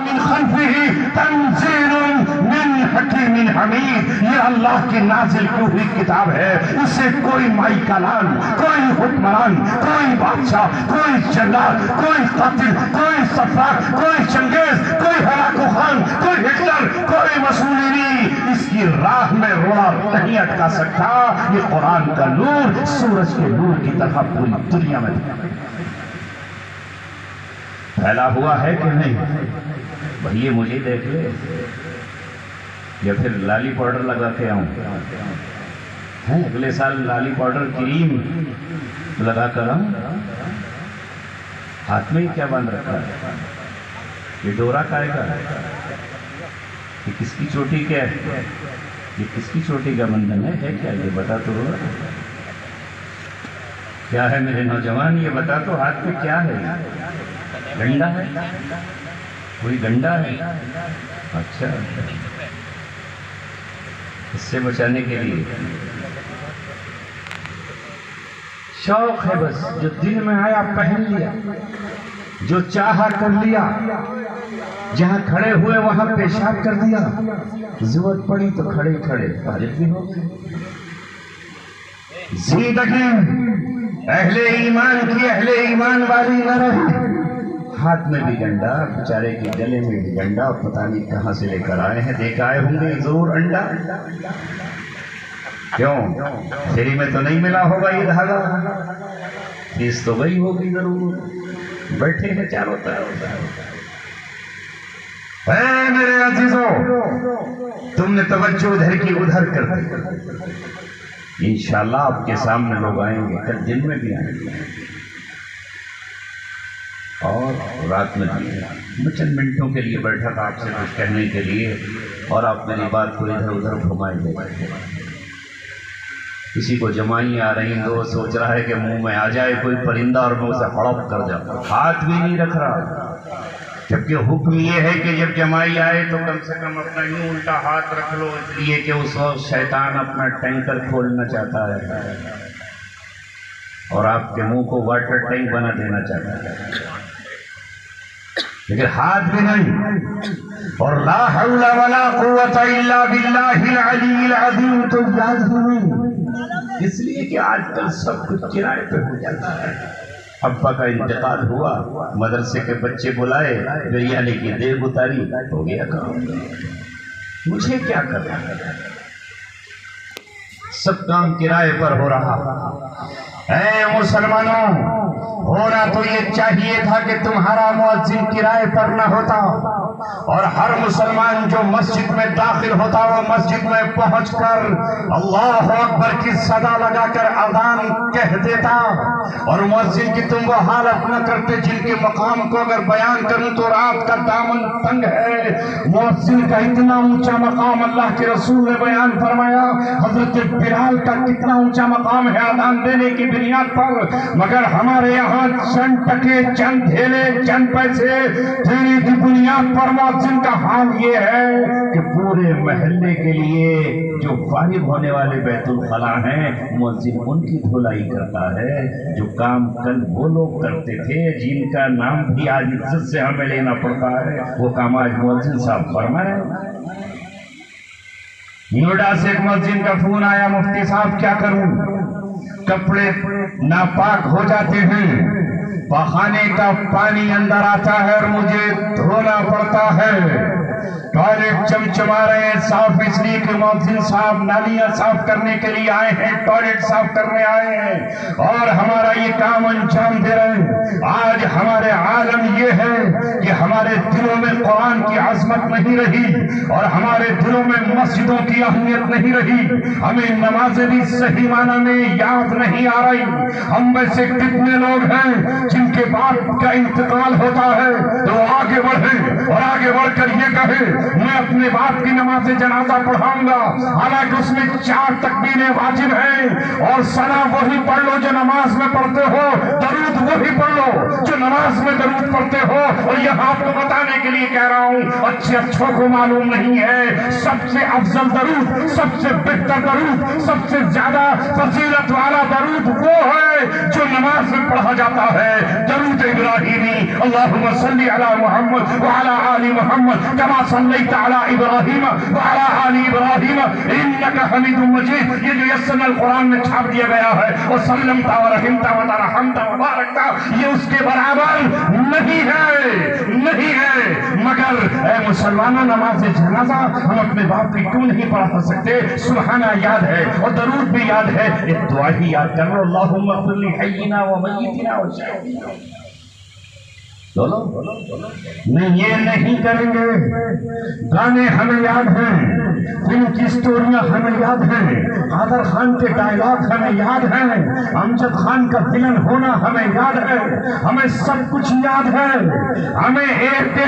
من خلفه تنزيل من حكيم حميد. یہ اللہ کی نازل کی ہوئی کتاب ہے. اسے کوئی مائی کلام، کوئی حکمران، کوئی بادشاہ، کوئی جنرل، کوئی قاتل، کوئی سفار، کوئی چنگیز، کوئی ہلاکو خان، کوئی ہٹلر، کوئی مسولینی اس کی راہ میں روڑا نہیں اٹکا سکتا. یہ قرآن کا نور سورج کے نور کی طرح پوری دنیا میں پھیلا ہوا ہے کہ نہیں؟ بھئی مجھے دیکھ لے یا پھر لالی پاؤڈر لگا کے آؤں. اگلے سال لالی پاؤڈر کریم لگا کر آؤں. ہاتھ میں ہی کیا باندھ رکھا ہے؟ یہ ڈورا کائے گا؟ یہ کس کی چوٹی کیا ہے؟ یہ کس کی چوٹی کا بندھن ہے کیا؟ یہ بتا تو کیا ہے میرے نوجوان؟ یہ بتا تو ہاتھ میں کیا ہے؟ گنڈا ہے؟ کوئی گنڈا ہے؟ اچھا، اس سے بچانے کے لیے شوق ہے بس. جو دل میں آیا پہن لیا، جو چاہا کر لیا، جہاں کھڑے ہوئے وہاں پیشاب کر دیا، ضرورت پڑی تو کھڑے کھڑے فارغ بھی ہو گئے. زندگی اہل ایمان کی اہل ایمان والی نہ رہی. ہاتھ میں بھی گنڈا، بیچارے کے گلے میں بھی گنڈا، پتہ نہیں کہاں سے لے کر آئے ہیں. دیکھ آئے ہوں گے ضرور انڈا. کیوں فری میں تو نہیں ملا ہوگا یہ دھاگا؟ فیس تو وہی ہوگی ضرور. بیٹھے ہیں چاروں طرف. اے میرے عزیزوں، تم نے توجہ ادھر کی ادھر کر دی. انشاءاللہ آپ کے سامنے لوگ آئیں گے، کل دن میں بھی آئیں گے اور رات میں بھی. میں چند منٹوں کے لیے بیٹھا تھا آپ سے کچھ کہنے کے لیے، اور آپ میری بات کو ادھر ادھر گھمائے گے. کسی کو جمائی آ رہی ہیں، وہ سوچ رہا ہے کہ منہ میں آ جائے کوئی پرندہ اور میں اسے ہڑپ کر جاؤں. ہاتھ بھی نہیں رکھ رہا، جبکہ حکم یہ ہے کہ جب جمائی آئے تو کم سے کم اپنا یوں الٹا ہاتھ رکھ لو، اس لیے کہ اس وقت شیطان اپنا ٹینکر کھولنا چاہتا ہے اور آپ کے منہ کو واٹر ٹینک بنا دینا چاہتا ہے. لیکن ہاتھ بھی نہیں. اور لا حول ولا قوت الا باللہ العلی العظیم تو یاد ہی نہیں. اس لیے کہ آج کل سب کچھ کرائے پہ ہو جاتا ہے. ابا کا انتقال ہوا، مدرسے کے بچے بلائے، بریانی کی دیگ اتاری، ہو گیا کام. مجھے کیا کرنا ہے؟ سب کام کرائے پر ہو رہا. اے مسلمانوں، ہونا تو یہ چاہیے تھا کہ تمہارا مؤذن کرائے پر نہ ہوتا اور ہر مسلمان جو مسجد میں داخل ہوتا وہ مسجد میں پہنچ کر اللہ اکبر کی صدا لگا کر اذان کہہ دیتا. اور مؤذن کی تم وہ حالت نہ کرتے جن کے مقام کو اگر بیان کروں تو رات کا دامن تنگ ہے. مؤذن کا اتنا اونچا مقام اللہ کے رسول نے بیان فرمایا. حضرت بلال کا کتنا اونچا مقام ہے اذان دینے کی بنیاد پر، مگر ہمارے یہاں چند ٹکے، چند دھیلے، چند پیسے دینے کی بنیاد پر مؤذن کا حال یہ ہے کہ پورے محلے کے لیے جو فارغ ہونے والے بیت الخلا ہیں مؤذن ان کی دھلائی کرتا ہے. جو کام کل وہ لوگ کرتے تھے جن کا نام بھی آج عزت سے ہمیں لینا پڑتا ہے، وہ کام آج مؤذن صاحب فرمائے. نوئیڈا سے ایک مؤذن کا فون آیا، مفتی صاحب کیا کروں، کپڑے ناپاک ہو جاتے ہیں، پخانے کا پانی اندر آتا ہے اور مجھے دھونا پڑتا ہے، ٹوائلٹ چمچما رہے ہیں صاف اس لیے کہ مؤذن صاحب نالیاں صاف کرنے کے لیے آئے ہیں، ٹوائلٹ صاف کرنے آئے ہیں اور ہمارا یہ کام انجام دے رہے ہیں. آج ہمارے عالم یہ ہے کہ ہمارے دلوں میں قرآن کی عظمت نہیں رہی اور ہمارے دلوں میں مسجدوں کی اہمیت نہیں رہی. ہمیں نمازیں بھی صحیح معنی میں یاد نہیں آ رہی. ہم میں سے کتنے لوگ ہیں جن کے باپ کا انتقال ہوتا ہے تو آگے بڑھیں اور آگے بڑھ کر یہ کہے میں میں اپنے باپ کی نماز جنازہ پڑھاؤں گا، حالانکہ اس میں 4 تکبیریں واجب ہیں، اور سلام وہی پڑھ لو جو نماز میں پڑھتے ہو، درود وہی پڑھ لو جو نماز میں درود پڑھتے ہو۔ اور یہ آپ کو بتانے کے لیے کہہ رہا ہوں، اچھوں کو معلوم نہیں ہے، سب سے افضل درود، سب سے بہتر درود، سب سے زیادہ فضیلت والا درود وہ ہے جو نماز میں پڑھا جاتا ہے، درود ابراہیمی۔ اللہم صلی علی محمد وعلی آل محمد کما صلیت علی ابراہیم وعلی آل ابراہیم انک حمید مجید۔ یہ جو یسن القرآن میں چھاپ دیا گیا ہے، اور سلمتا و رحمتا و ترحمتا و بارکتا، یہ اس کے برابر نہیں ہے۔ مگر اے مسلمانوں، نماز جنازہ ہم اپنے باپ کی کیوں نہیں پڑھا سکتے؟ سبحانہ یاد ہے اور درود بھی یاد ہے، ایک دعا ہی یاد کر لو، اللہم اغفر لحینا و میتنا و شاہدنا۔ بولو نہیں، یہ نہیں کریں گے۔ گانے ہمیں یاد ہیں، فلم کی سٹوریاں ہمیں یاد ہیں، قادر خان کے ڈائلاگ ہمیں یاد ہیں، امجد خان کا ویلن ہونا ہمیں یاد ہے، ہمیں سب کچھ یاد ہے۔ ہمیں ایک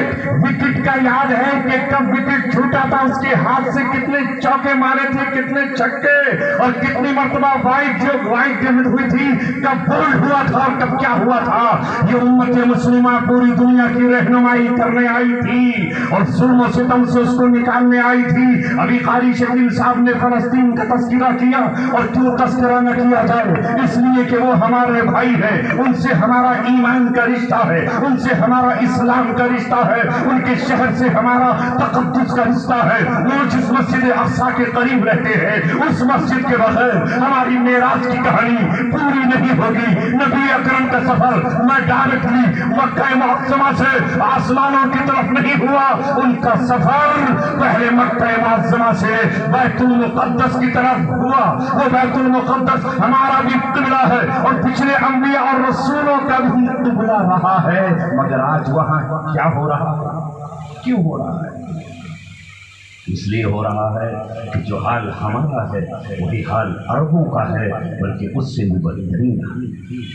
وکٹ کا یاد ہے کہ کب وکٹ چھوٹا تھا، اس کے ہاتھ سے کتنے چوکے مارے تھے، کتنے چھکے، اور کتنی مرتبہ وائٹ ڈیمٹ ہوئی تھی، کب بولڈ ہوا تھا اور کب کیا ہوا تھا۔ یہ امت مسلمہ پوری دنیا کی رہنمائی کرنے آئی تھی اور ظلم و ستم سے اس کو نکالنے آئی تھی۔ ابھی قاری شکیل صاحب نے فلسطین کا تذکرہ کیا، اور کیوں تذکرہ نہ کیا جائے؟ اس لیے کہ وہ ہمارے بھائی ہیں، ان سے ہمارا ایمان کا رشتہ ہے، ان سے ہمارا اسلام کا رشتہ ہے، ان کے شہر سے ہمارا تقدس کا رشتہ ہے۔ وہ جس مسجد اقصیٰ کے قریب رہتے ہیں، اس مسجد کے بغیر ہماری معراج کی کہانی پوری نہیں ہوگی۔ نبی اکرم کا سفر میں ڈائریکٹلی مکہ معظمہ سے آسمانوں کی طرف نہیں ہوا، ان کا سفر پہلے مکہ معظمہ سے بیت المقدس کی طرف ہوا۔ وہ بیت المقدس ہمارا بھی قبلہ ہے، اور پچھلے انبیاء اور رسولوں کا بھی قبلہ رہا ہے، مگر آج وہاں کیا ہو رہا ہے؟ کیوں ہو رہا ہے؟ اس لیے ہو رہا ہے کہ جو حال ہمارا ہے وہی حال عربوں کا ہے، بلکہ اس سے بھی بدترین ہے۔